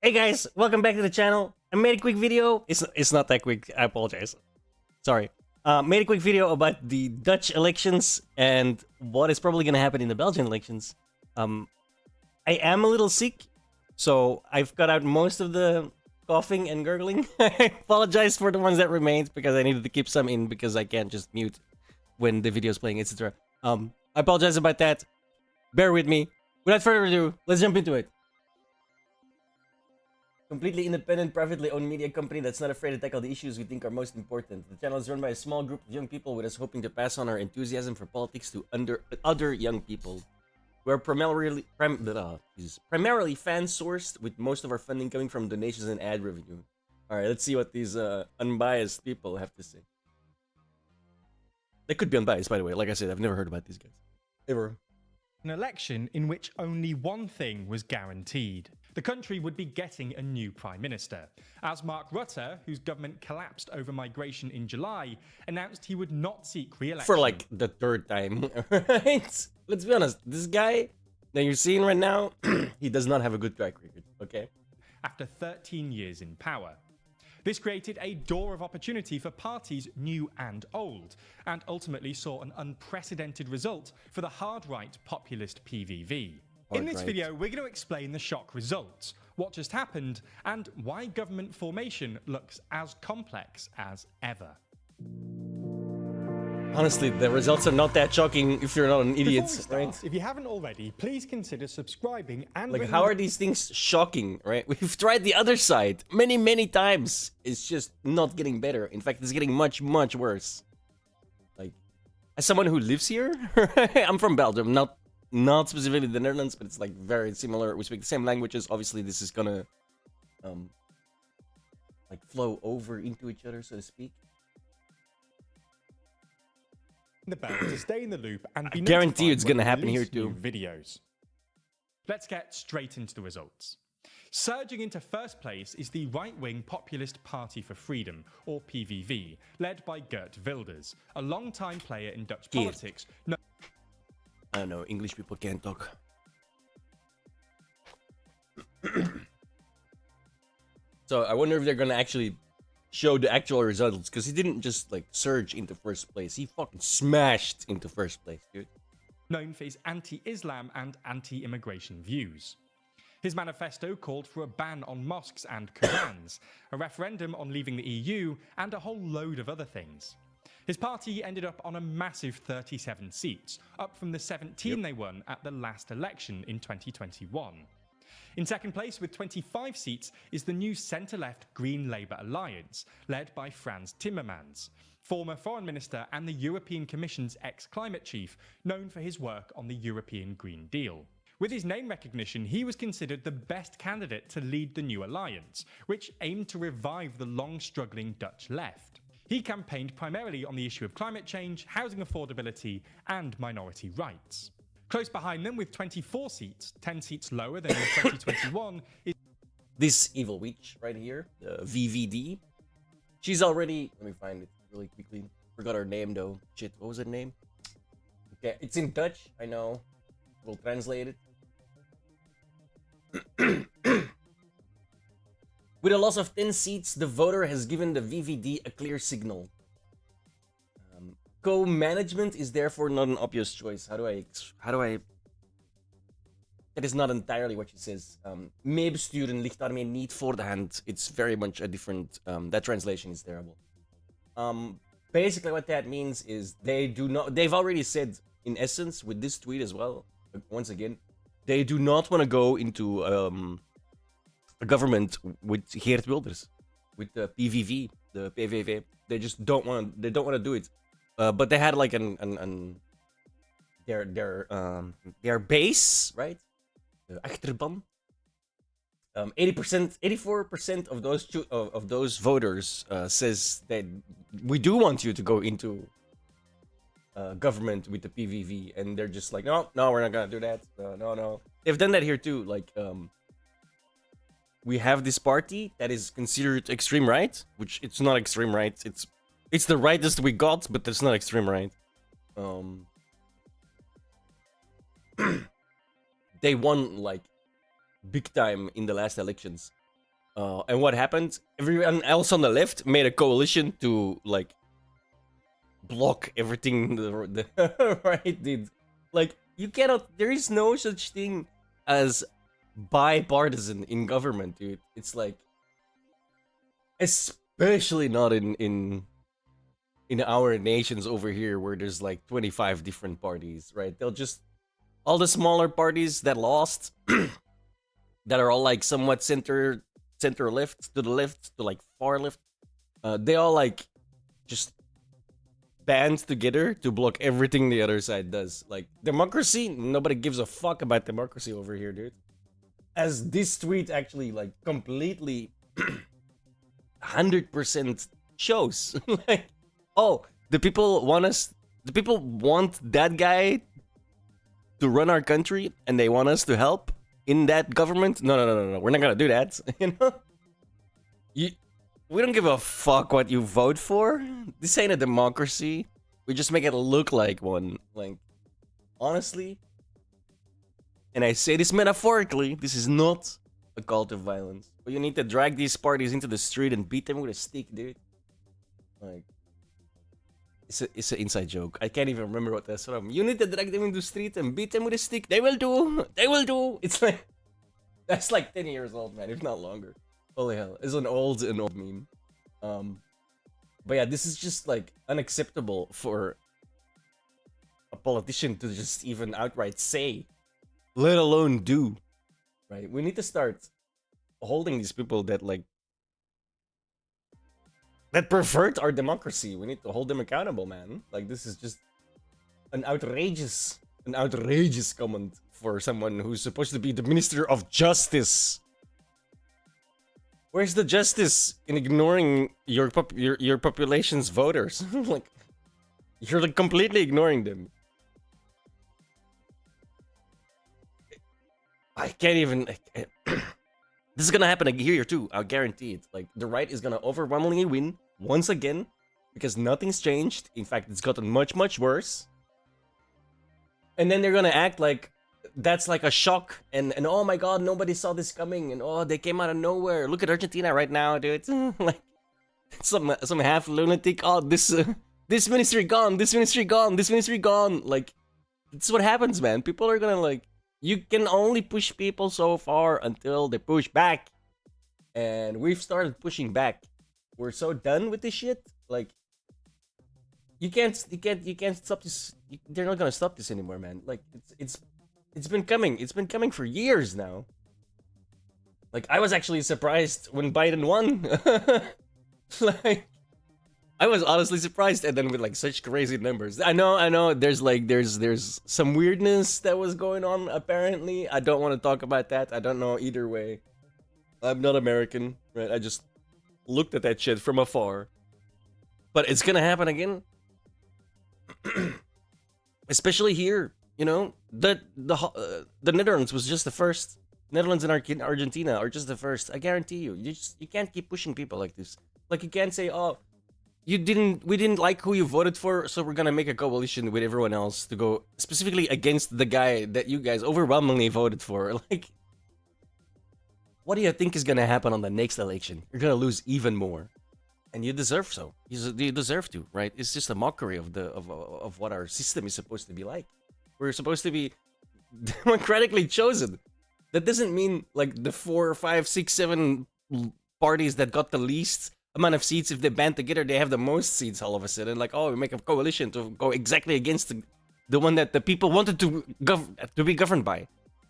Hey guys, welcome back to the channel. I made a quick video. It's not that quick. I apologize. Sorry. Made a quick video about the Dutch elections and what is probably gonna happen in the Belgian elections. I am a little sick, so I've cut out most of the coughing and gurgling. I apologize for the ones that remained because I needed to keep some in because I can't just mute when the video's playing, etc. I apologize about that. Bear with me. Without further ado, let's jump into it. Completely independent, privately owned media company that's not afraid to tackle the issues we think are most important. The channel is run by a small group of young people with us hoping to pass on our enthusiasm for politics to other young people. We're primarily fan-sourced, with most of our funding coming from donations and ad revenue. Alright, let's see what these unbiased people have to say. They could be unbiased, by the way. Like I said, I've never heard about these guys. Ever. An election in which only one thing was guaranteed. The country would be getting a new Prime Minister, as Mark Rutte, whose government collapsed over migration in July, announced he would not seek re-election. For like the third time, right? Let's be honest, this guy that you're seeing right now, he does not have a good track record, okay? After 13 years in power. This created a door of opportunity for parties new and old, and ultimately saw an unprecedented result for the hard-right populist PVV. In this video, we're going to explain the shock results, what just happened, and why government formation looks as complex as ever. Honestly, the results are not that shocking if you're not an idiot, right? If you haven't already, please consider subscribing and... Like, how are these things shocking, right? We've tried the other side many times. It's just not getting better. In fact, it's getting much worse. Like, as someone who lives here, I'm from Belgium, not specifically the Netherlands, but it's like very similar. We speak the same languages. Obviously, this is gonna like flow over into each other, so to speak. The bell to stay in the loop and be I guarantee you it's notified gonna when we happen here release too. new videos. Let's get straight into the results. Surging into first place is the right-wing Populist Party for Freedom, or PVV, led by Geert Wilders, a long-time player in Dutch politics. I don't know, English people can't talk. So I wonder if they're gonna actually show the actual results, because he didn't just like surge into first place, he fucking smashed into first place, dude. Known for his anti-Islam and anti-immigration views. His manifesto called for a ban on mosques and Qurans, a referendum on leaving the EU, and a whole load of other things. His party ended up on a massive 37 seats, up from the 17 they won at the last election in 2021. In second place with 25 seats is the new centre-left Green Labour Alliance, led by Frans Timmermans, former Foreign Minister and the European Commission's ex-climate chief, known for his work on the European Green Deal. With his name recognition, he was considered the best candidate to lead the new alliance, which aimed to revive the long-struggling Dutch left. He campaigned primarily on the issue of climate change, housing affordability, and minority rights. Close behind them with 24 seats, 10 seats lower than in 2021, is this evil witch right here, VVD. She's already, let me find it really quickly. Forgot her name though. Shit, what was her name? Okay, it's in Dutch, I know. We'll translate it. With a loss of 10 seats, the voter has given the VVD a clear signal. Co-management is therefore not an obvious choice. How do I... That is not entirely what she says. Meebesturen ligt daarmee niet voor de hand. It's very much a different... that translation is terrible. Basically what that means is they do not... They've already said, in essence, with this tweet as well, once again, they do not want to go into a government with Geert Wilders, with the PVV, the PVV. They just don't want to. They don't want to do it. But they had like their base, right? The achterban. 80%, 84% of those voters says that we do want you to go into government with the PVV, and they're just like, no, we're not gonna do that. No. They've done that here too. Like, we have this party that is considered extreme right, which it's not extreme right. It's the rightest we got, but it's not extreme right. They won like big time in the last elections. And what happened? Everyone else on the left made a coalition to like block everything the right did. Like, you cannot. There is no such thing as bipartisan in government, dude. It's like, especially not in our nations over here where there's like 25 different parties, right? They'll just all the smaller parties that lost that are all like somewhat center left to the left to like far left, they all like just band together to block everything the other side does. Like, democracy, nobody gives a fuck about democracy over here, dude. As this tweet actually like completely 100% shows. Like, oh, the people want that guy to run our country and they want us to help in that government. No, we're not gonna do that. You know, we don't give a fuck what you vote for. This ain't a democracy. We just make it look like one. Like, honestly, and I say this metaphorically, this is not a call to violence. But you need to drag these parties into the street and beat them with a stick, dude. Like, it's an inside joke. I can't even remember what that's from. You need to drag them into the street and beat them with a stick. They will do. They will do. It's like, that's like 10 years old, man, if not longer. Holy hell, it's an old meme. But yeah, this is just like unacceptable for a politician to just even outright say, let alone do. Right? We need to start holding these people that like that pervert our democracy. We need to hold them accountable, man. Like, this is just an outrageous comment for someone who's supposed to be the Minister of Justice. Where's the justice in ignoring your population's voters? Like, you're like completely ignoring them. I can't even. This is gonna happen here too. I guarantee it. Like, the right is gonna overwhelmingly win once again because nothing's changed. In fact, it's gotten much worse. And then they're gonna act like that's like a shock and oh my god, nobody saw this coming, and oh, they came out of nowhere. Look at Argentina right now, dude. Like, some half lunatic. Oh, this ministry gone, this ministry gone, this ministry gone. Like, that's what happens, man. People are gonna like. You can only push people so far until they push back. And we've started pushing back. We're so done with this shit. Like, you can't stop this. They're not gonna stop this anymore, man. Like, it's been coming. It's been coming for years now. Like, I was actually surprised when Biden won. Like, I was honestly surprised, and then with like such crazy numbers. I know. There's some weirdness that was going on. Apparently, I don't want to talk about that. I don't know either way. I'm not American, right? I just looked at that shit from afar. But it's gonna happen again, especially here. You know, the Netherlands was just the first. Netherlands and Argentina are just the first. I guarantee you. You can't keep pushing people like this. Like, you can't say, oh, we didn't like who you voted for, so we're gonna make a coalition with everyone else to go specifically against the guy that you guys overwhelmingly voted for. Like, what do you think is gonna happen on the next election? You're gonna lose even more, and you deserve so. You deserve to, right? It's just a mockery of what our system is supposed to be like. We're supposed to be democratically chosen. That doesn't mean like the 4, 5, 6, 7 parties that got the least amount of seats, if they band together, they have the most seats all of a sudden. Like, oh, we make a coalition to go exactly against the one that the people wanted to be governed by.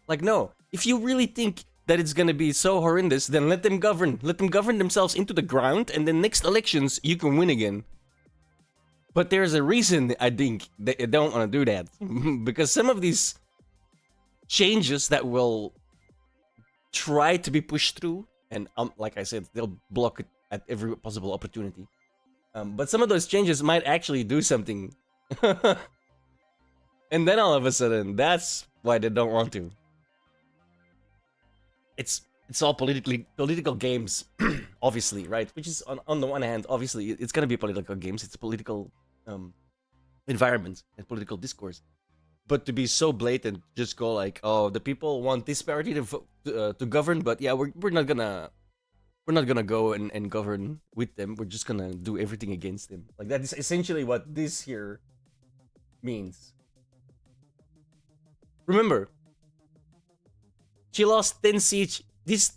Like, no. If you really think that it's gonna be so horrendous, then let them govern. Let them govern themselves into the ground, and then next elections, you can win again. But there's a reason, I think, they don't want to do that. Because some of these changes that will try to be pushed through, and like I said, they'll block it at every possible opportunity. But some of those changes might actually do something. And then all of a sudden, that's why they don't want to. It's all political games, obviously, right? Which is, on the one hand, obviously, it's gonna be political games. It's political environment and political discourse. But to be so blatant, just go like, oh, the people want this party to govern, but yeah, we're not gonna we're not gonna go and govern with them. We're just gonna do everything against them. Like that is essentially what this here means. Remember, she lost 10 seats. This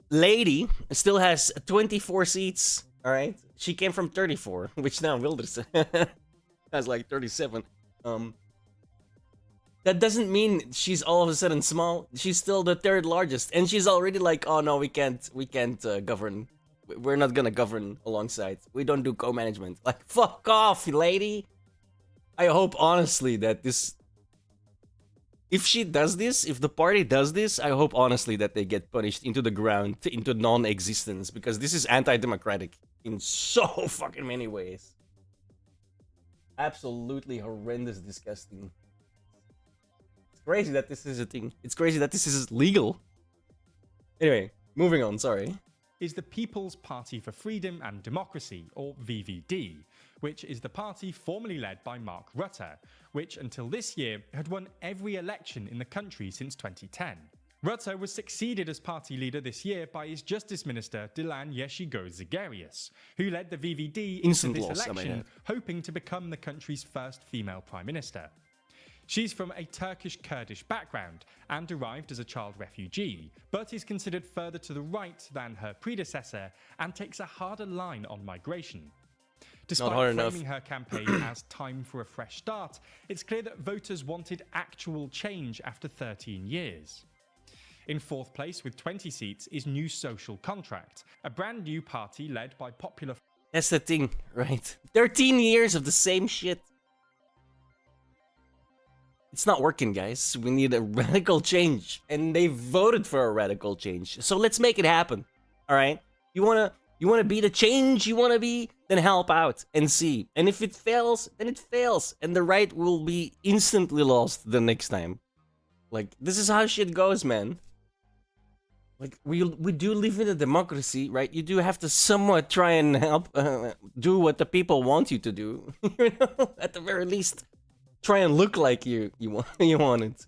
lady still has 24 seats. All right, she came from 34, which now Wilders has like 37. That doesn't mean she's all of a sudden small. She's still the third largest, and she's already like, oh no, we can't govern. We're not gonna govern alongside. We don't do co-management. Like, fuck off, lady. I hope honestly that this, if she does this, if the party does this, I hope honestly that they get punished into the ground, into non-existence, because this is anti-democratic in so fucking many ways. Absolutely horrendous, disgusting. Crazy that this is a thing. It's crazy that this is legal. Anyway, moving on, sorry. Is the People's Party for Freedom and Democracy, or VVD, which is the party formerly led by Mark Rutte, which until this year had won every election in the country since 2010. Rutte was succeeded as party leader this year by his Justice Minister Dilan Yeşilgöz-Zegerius, who led the VVD into this election, hoping to become the country's first female prime minister. She's from a Turkish Kurdish background and arrived as a child refugee, but is considered further to the right than her predecessor and takes a harder line on migration. Despite framing her campaign as time for a fresh start, it's clear that voters wanted actual change after 13 years. In fourth place with 20 seats is New Social Contract, a brand new party led by popular... That's the thing, right? 13 years of the same shit. It's not working, guys. We need a radical change. And they voted for a radical change. So let's make it happen. All right? You wanna be the change you wanna be? Then help out and see. And if it fails, then it fails. And the right will be instantly lost the next time. Like, this is how shit goes, man. Like, we do live in a democracy, right? You do have to somewhat try and help do what the people want you to do. You know? At the very least. Try and look like you want it.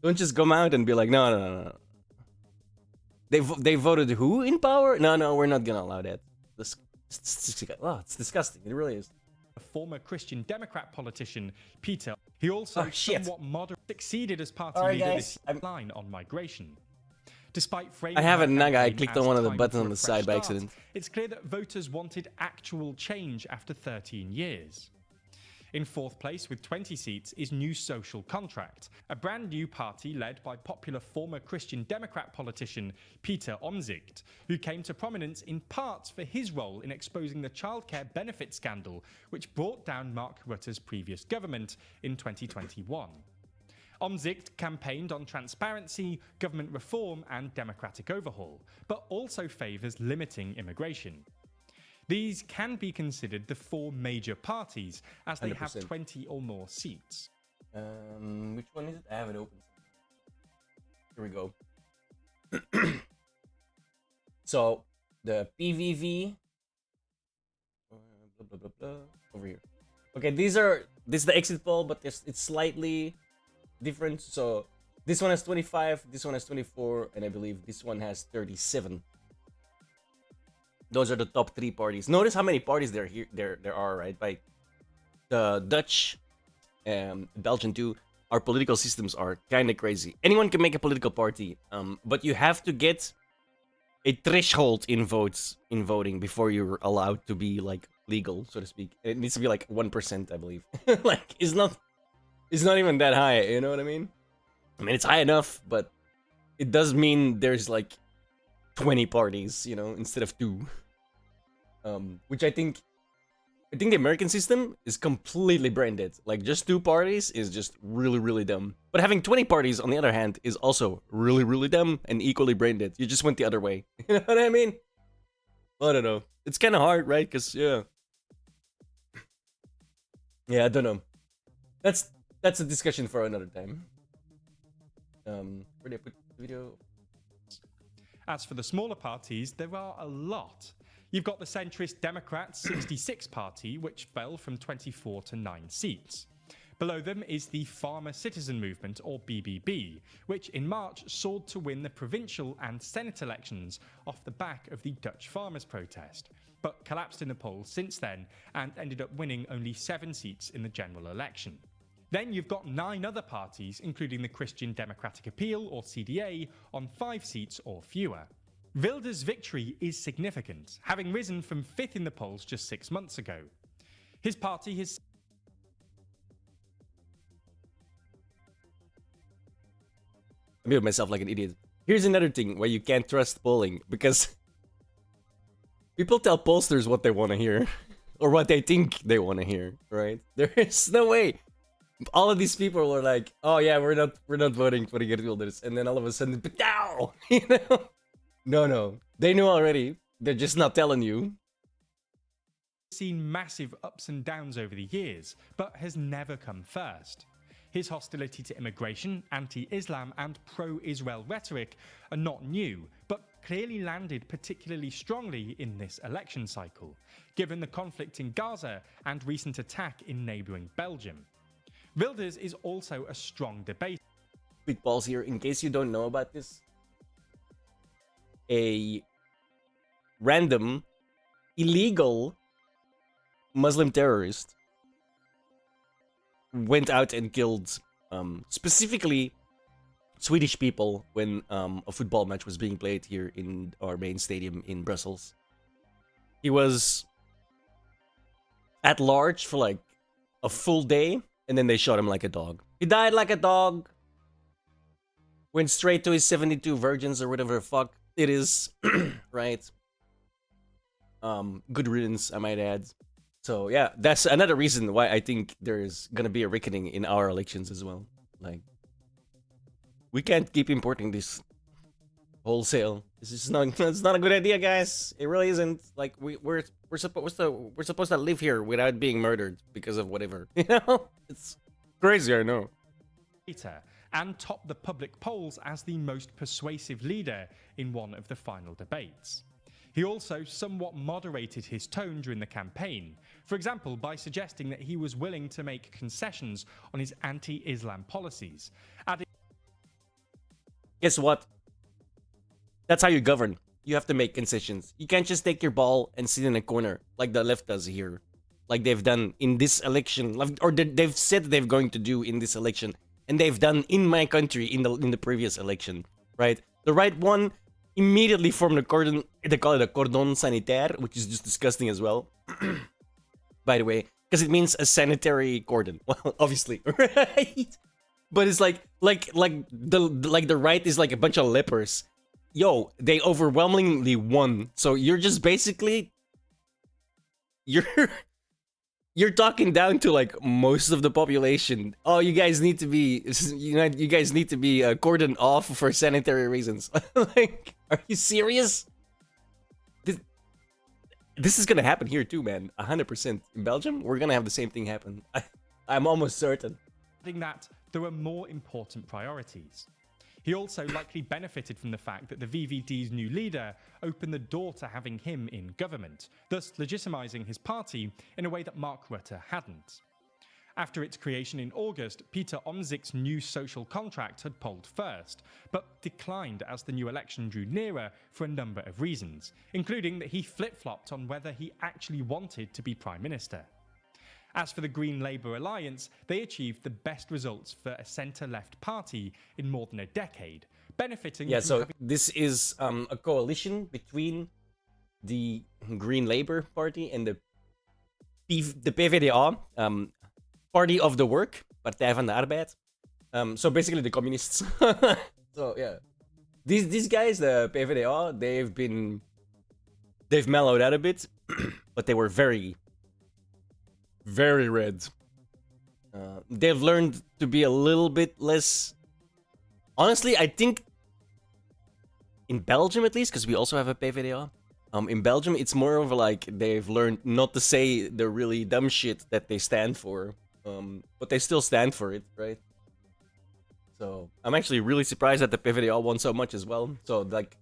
Don't just come out and be like, no. They voted who in power? No, we're not gonna allow that. It's disgusting. It really is. A former Christian Democrat politician, Peter, he also somewhat moderate succeeded as party leader this line on migration. Despite framing, I have a naga. I clicked on one of the buttons on the side by accident. It's clear that voters wanted actual change after 13 years. In fourth place with 20 seats is New Social Contract, a brand new party led by popular former Christian Democrat politician Peter Omtzigt, who came to prominence in part for his role in exposing the childcare benefit scandal which brought down Mark Rutte's previous government in 2021. Omtzigt campaigned on transparency, government reform and democratic overhaul, but also favours limiting immigration. These can be considered the four major parties, as they 100%. Have 20 or more seats. Which one is it? I have it open. Here we go. So, the PVV... over here. Okay, this is the exit poll, but it's slightly different. So, this one has 25, this one has 24, and I believe this one has 37. Those are the top 3 parties. Notice how many parties there are, right? Like the Dutch and Belgian too. Our political systems are kind of crazy. Anyone can make a political party, but you have to get a threshold in voting before you're allowed to be like legal, so to speak. It needs to be like 1%, I believe. Like it's not even that high. You know what I mean? I mean it's high enough, but it does mean there's like 20 parties, you know, instead of 2. Which I think the American system is completely brain dead. Like, just 2 parties is just really, really dumb. But having 20 parties, on the other hand, is also really, really dumb and equally brain dead. You just went the other way. You know what I mean? I don't know. It's kind of hard, right? Because, yeah. Yeah, I don't know. That's a discussion for another time. Where did I put the video? As for the smaller parties, there are a lot. You've got the centrist Democrats' 66 party, which fell from 24 to 9 seats. Below them is the Farmer Citizen Movement, or BBB, which in March soared to win the provincial and Senate elections off the back of the Dutch farmers' protest, but collapsed in the polls since then and ended up winning only 7 seats in the general election. Then you've got 9 other parties, including the Christian Democratic Appeal, or CDA, on 5 seats or fewer. Wilders' victory is significant, having risen from 5th in the polls just 6 months ago. His party has I made myself like an idiot. Here's another thing why you can't trust polling, because people tell pollsters what they want to hear, or what they think they want to hear, right? There is no way. All of these people were like, "Oh yeah, we're not voting for the Geert Wilders," and then all of a sudden, "Patow!" You know? No, they knew already. They're just not telling you. seen massive ups and downs over the years, but has never come first. His hostility to immigration, anti-Islam and pro-Israel rhetoric are not new, but clearly landed particularly strongly in this election cycle, given the conflict in Gaza and recent attack in neighbouring Belgium. Wilders is also a strong debater. Big balls here, in case you don't know about this. A random, illegal Muslim terrorist went out and killed specifically Swedish people when a football match was being played here in our main stadium in Brussels. He was at large for like a full day, and then they shot him like a dog. He died like a dog. Went straight to his 72 virgins or whatever the fuck it is, right? Good riddance, I might add. So yeah, that's another reason why I think there's gonna be a reckoning in our elections as well. Like, we can't keep importing this wholesale. This is not. It's not a good idea, guys. It really isn't. Like, we're supposed to live here without being murdered because of whatever. You know, it's crazy. I know. And topped the public polls as the most persuasive leader in one of the final debates. He also somewhat moderated his tone during the campaign, for example by suggesting that he was willing to make concessions on his anti-Islam policies, adding, guess what? That's how you govern. You have to make concessions. You can't just take your ball and sit in a corner like the left does here, like they've done in this election, or they've said they're going to do in this election, and they've done in my country in the previous election, right? The right one immediately formed a cordon. They call it a cordon sanitaire, which is just disgusting as well. By the way, because it means a sanitary cordon. Well, obviously, right? But it's like the right is like a bunch of lepers. Yo, they overwhelmingly won. So you're just basically you're talking down to like most of the population. Oh, you guys need to be cordoned off for sanitary reasons. Like, are you serious? This is gonna happen here too, man. 100% in Belgium. We're gonna have the same thing happen. I'm almost certain. adding that there were more important priorities. He also likely benefited from the fact that the VVD's new leader opened the door to having him in government, thus legitimizing his party in a way that Mark Rutte hadn't. After its creation in August, Peter Omtzig's new social contract had polled first, but declined as the new election drew nearer for a number of reasons, including that he flip-flopped on whether he actually wanted to be Prime Minister. As for the Green Labour alliance, they achieved the best results for a centre-left party in more than a decade, benefiting Yeah, from so having this is a coalition between the Green Labour Party and the PVDA, Party of the Work, Partij van de Arbeid. So basically the communists. So yeah, these guys, the PVDA, they've mellowed out a bit, but they were very red. They've learned to be a little bit less. Honestly, I think in Belgium at least, because we also have a PVDA. In Belgium, it's more of like they've learned not to say the really dumb shit that they stand for. But they still stand for it, right? So I'm actually really surprised that the PVDA won so much as well. So like,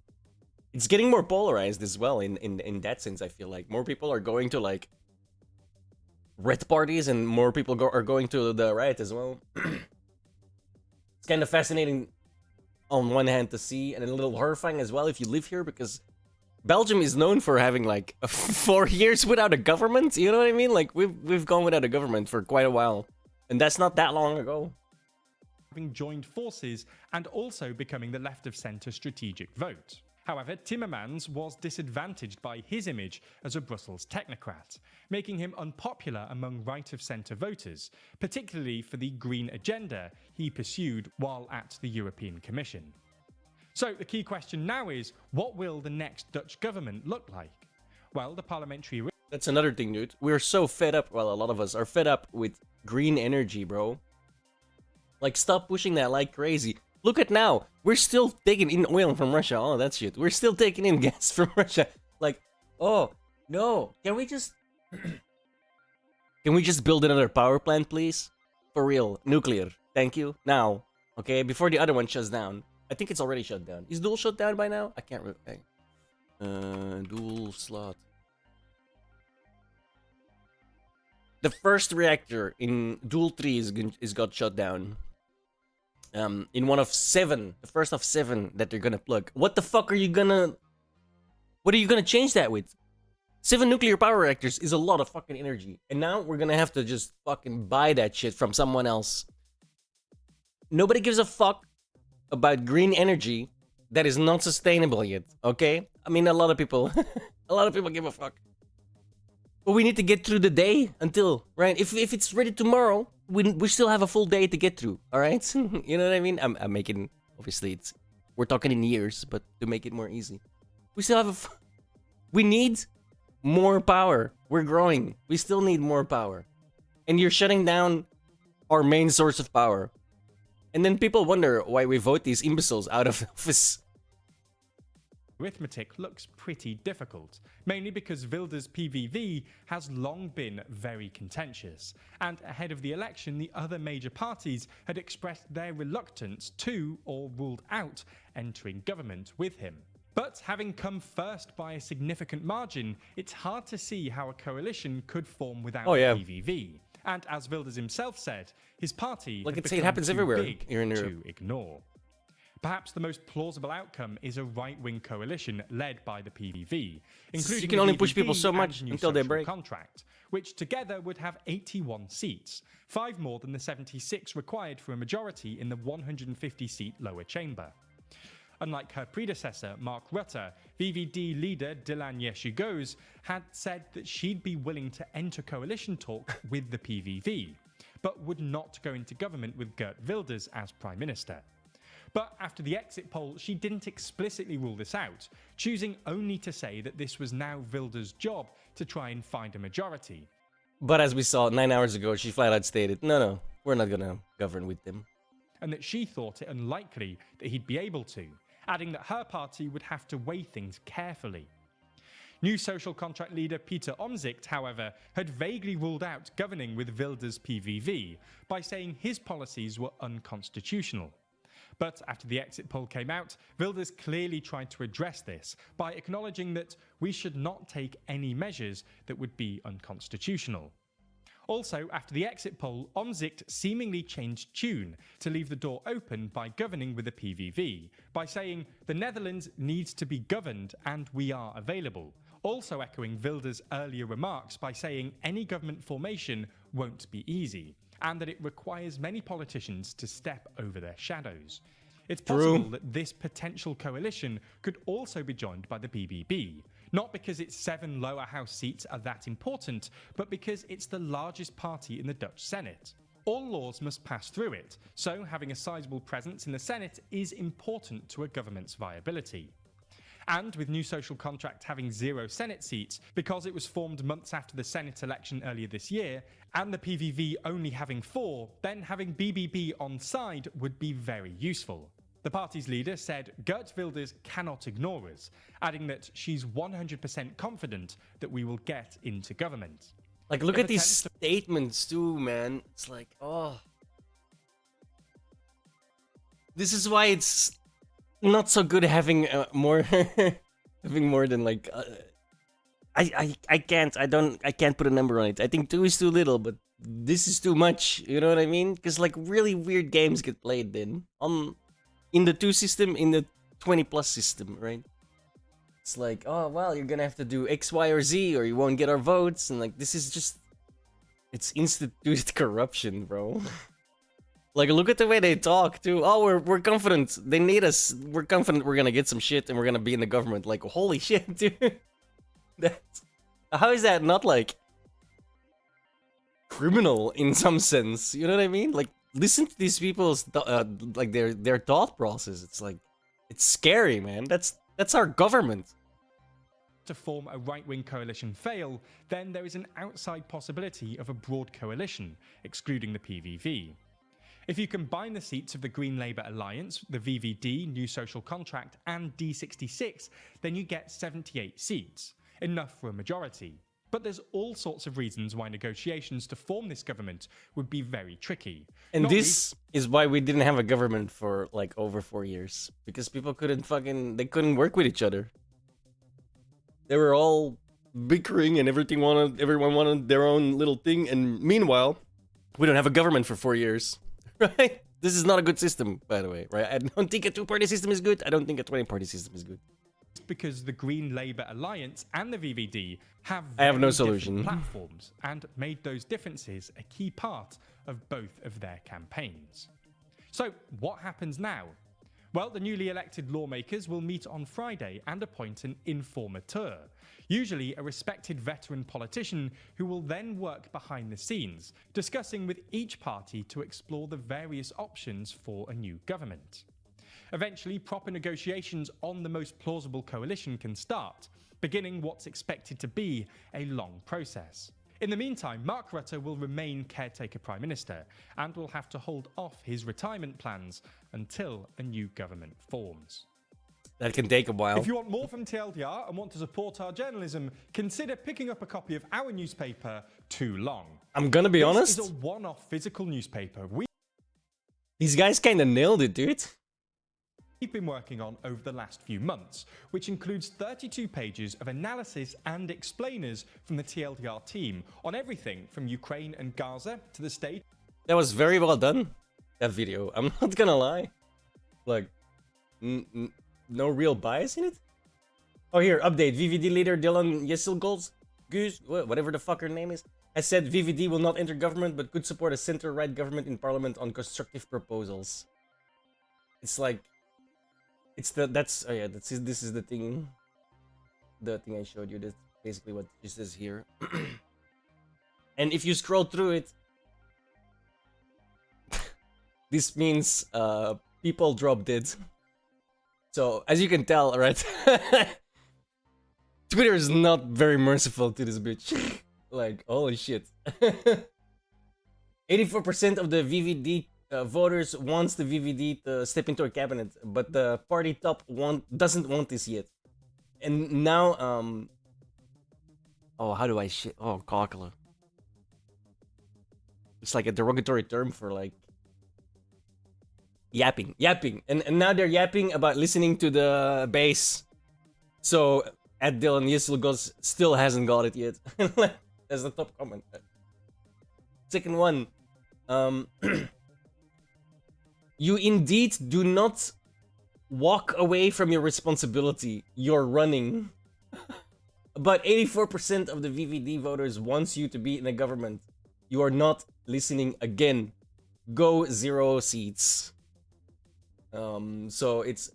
it's getting more polarized as well in that sense. I feel like more people are going to like red parties and more people are going to the riot as well. It's kind of fascinating on one hand to see, and a little horrifying as well if you live here, because Belgium is known for having like 4 years without a government. You know what I mean? Like we've gone without a government for quite a while, and that's not that long ago. Having joined forces and also becoming the left of centre strategic vote. However, Timmermans was disadvantaged by his image as a Brussels technocrat, making him unpopular among right-of-centre voters, particularly for the green agenda he pursued while at the European Commission. So the key question now is, what will the next Dutch government look like? Well, the parliamentary... That's another thing, dude. We're so fed up, well, a lot of us are fed up with green energy, bro. Like, stop pushing that like crazy. Look at now, we're still taking in oil from Russia. Oh, that's shit. We're still taking in gas from Russia. Like, oh, no. Can we just... Can we just build another power plant, please? For real. Nuclear. Thank you. Now. Okay, before the other one shuts down. I think it's already shut down. Is Dual shut down by now? I can't remember. Dual slot. The first reactor in Dual 3 is got shut down. In one of 7, the first of 7 that they're gonna plug. What the fuck are you gonna... What are you gonna change that with? 7 nuclear power reactors is a lot of fucking energy. And now we're gonna have to just fucking buy that shit from someone else. Nobody gives a fuck about green energy that is not sustainable yet, okay? I mean, a lot of people... a lot of people give a fuck. But we need to get through the day until, right? If it's ready tomorrow, we still have a full day to get through, all right? You know what I mean? I'm making, obviously, we're talking in years, but to make it more easy. We still have we need more power. We're growing. We still need more power. And you're shutting down our main source of power. And then people wonder why we vote these imbeciles out of office. Arithmetic looks pretty difficult, mainly because Wilders' PVV has long been very contentious, and ahead of the election the other major parties had expressed their reluctance to, or ruled out, entering government with him. But having come first by a significant margin, it's hard to see how a coalition could form without PVV. And as Wilders himself said, his party it happens everywhere big to ignore. Perhaps the most plausible outcome is a right-wing coalition led by the PVV, including you can only push people so much until they break. Contract, which together would have 81 seats, 5 more than the 76 required for a majority in the 150-seat lower chamber. Unlike her predecessor, Mark Rutte, VVD leader Dylan Yeşilgöz had said that she'd be willing to enter coalition talk with the PVV, but would not go into government with Geert Wilders as Prime Minister. But after the exit poll, she didn't explicitly rule this out, choosing only to say that this was now Wilders' job to try and find a majority. But as we saw 9 hours ago, she flat out stated, no, we're not gonna govern with them. And that she thought it unlikely that he'd be able to, adding that her party would have to weigh things carefully. New social contract leader Peter Omtzigt, however, had vaguely ruled out governing with Wilders' PVV by saying his policies were unconstitutional. But after the exit poll came out, Wilders clearly tried to address this by acknowledging that we should not take any measures that would be unconstitutional. Also, after the exit poll, Omtzigt seemingly changed tune to leave the door open by governing with the PVV, by saying the Netherlands needs to be governed and we are available, also echoing Wilders' earlier remarks by saying any government formation won't be easy, and that it requires many politicians to step over their shadows. It's possible that this potential coalition could also be joined by the BBB, not because its 7 lower house seats are that important, but because it's the largest party in the Dutch Senate. All laws must pass through it, so having a sizable presence in the Senate is important to a government's viability. And with New Social Contract having 0 Senate seats, because it was formed months after the Senate election earlier this year, and the PVV only having 4, then having BBB on side would be very useful. The party's leader said Geert Wilders cannot ignore us, adding that she's 100% confident that we will get into government. Like, look at these statements too, man. It's like, oh. This is why it's not so good having more having more than like I can't put a number on it. I think 2 is too little, but this is too much. You know what I mean? Because like really weird games get played then in the 2 system, in the 20+ system, right? It's like, oh well, you're gonna have to do X, Y, or Z, or you won't get our votes, and like this is just, it's instituted corruption, bro. Like, look at the way they talk too. Oh, we're confident. They need us. We're confident we're gonna get some shit, and we're gonna be in the government. Like, holy shit, dude. That's, how is that not like criminal in some sense? You know what I mean? Like, listen to these people's like their thought process. It's like, it's scary, man. That's our government. To form a right-wing coalition fail, then there is an outside possibility of a broad coalition, excluding the PVV. If you combine the seats of the Green Labour Alliance, the VVD, New Social Contract, and D66, then you get 78 seats, enough for a majority. But there's all sorts of reasons why negotiations to form this government would be very tricky. And this is why we didn't have a government for like over 4 years. Because people they couldn't work with each other. They were all bickering and everyone wanted their own little thing. And meanwhile, we don't have a government for 4 years. Right? This is not a good system, by the way, right? I don't think a 2-party system is good. I don't think a 20-party system is good. Because the Green Labour Alliance and the VVD have no solution. platforms and made those differences a key part of both of their campaigns. So what happens now? Well, the newly elected lawmakers will meet on Friday and appoint an informateur, usually a respected veteran politician who will then work behind the scenes, discussing with each party to explore the various options for a new government. Eventually, proper negotiations on the most plausible coalition can start, beginning what's expected to be a long process. In the meantime, Mark Rutte will remain caretaker Prime Minister and will have to hold off his retirement plans until a new government forms. That can take a while. If you want more from TLDR and want to support our journalism, consider picking up a copy of our newspaper, Too Long. I'm gonna be honest. This is a one-off physical newspaper These guys kinda nailed it, dude. we've been working on over the last few months, which includes 32 pages of analysis and explainers from the TLDR team on everything from Ukraine and Gaza to the state. That was very well done, that video. I'm not gonna lie. Like, no real bias in it? Oh, here, update. VVD leader Dylan Yesilgoz, whatever the fuck her name is, has said VVD will not enter government but could support a center-right government in parliament on constructive proposals. It's like, this is the thing I showed you. That's basically what this is here. And if you scroll through it, this means people drop dead. So as you can tell, right? Twitter is not very merciful to this bitch. Like, holy shit. 84% of the VVD voters wants the VVD to step into a cabinet, but the party top doesn't want this yet. And now, oh, how do I shit? Oh, kakala. It's like a derogatory term for like yapping. And now they're yapping about listening to the bass. So, at Dylan Yesilgoz still hasn't got it yet. That's the top comment. Second one, you indeed do not walk away from your responsibility. You're running. But 84% of the VVD voters wants you to be in the government. You are not listening again. Go 0 seats. So it's...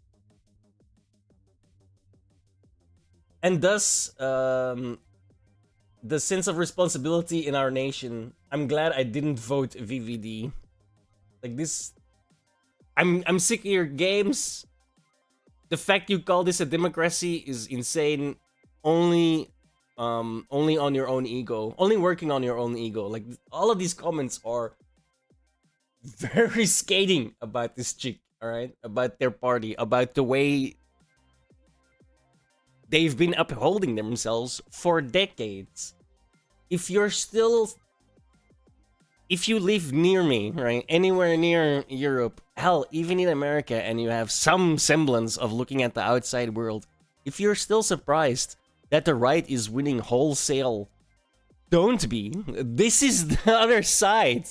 And thus, the sense of responsibility in our nation. I'm glad I didn't vote VVD. Like this... I'm sick of your games. The fact you call this a democracy is insane. Only on your own ego. Only working on your own ego. Like, all of these comments are very scathing about this chick, alright? About their party, about the way they've been upholding themselves for decades. If you live near me, right, anywhere near Europe, hell, even in America, and you have some semblance of looking at the outside world, if you're still surprised that the right is winning wholesale. Don't be. This is the other side.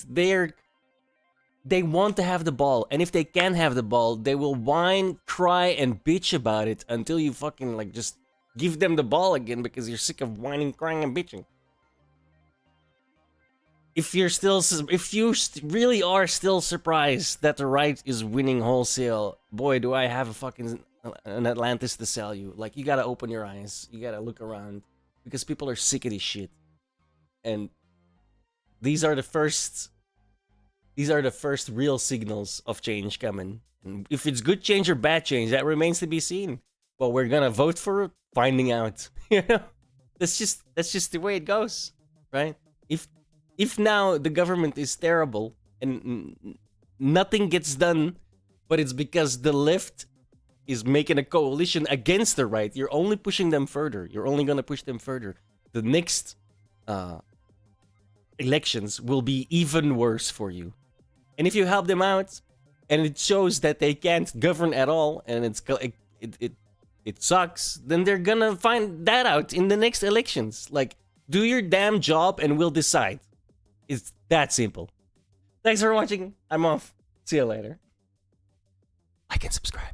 They want to have the ball, and if they can't have the ball, they will whine, cry, and bitch about it until you fucking like just give them the ball again because you're sick of whining, crying, and bitching. If you really are still surprised that the right is winning wholesale, boy, do I have a fucking an Atlantis to sell you. Like, you gotta open your eyes, you gotta look around, because people are sick of this shit. And these are the first real signals of change coming. And if it's good change or bad change, that remains to be seen. But we're gonna vote for it, finding out. You know, that's just the way it goes, right? If now the government is terrible and nothing gets done, but it's because the left is making a coalition against the right, you're only pushing them further. You're only gonna push them further. The next elections will be even worse for you. And if you help them out, and it shows that they can't govern at all, and it sucks, then they're gonna find that out in the next elections. Like, do your damn job and we'll decide. It's that simple. Thanks for watching. I'm off. See you later. Like and subscribe.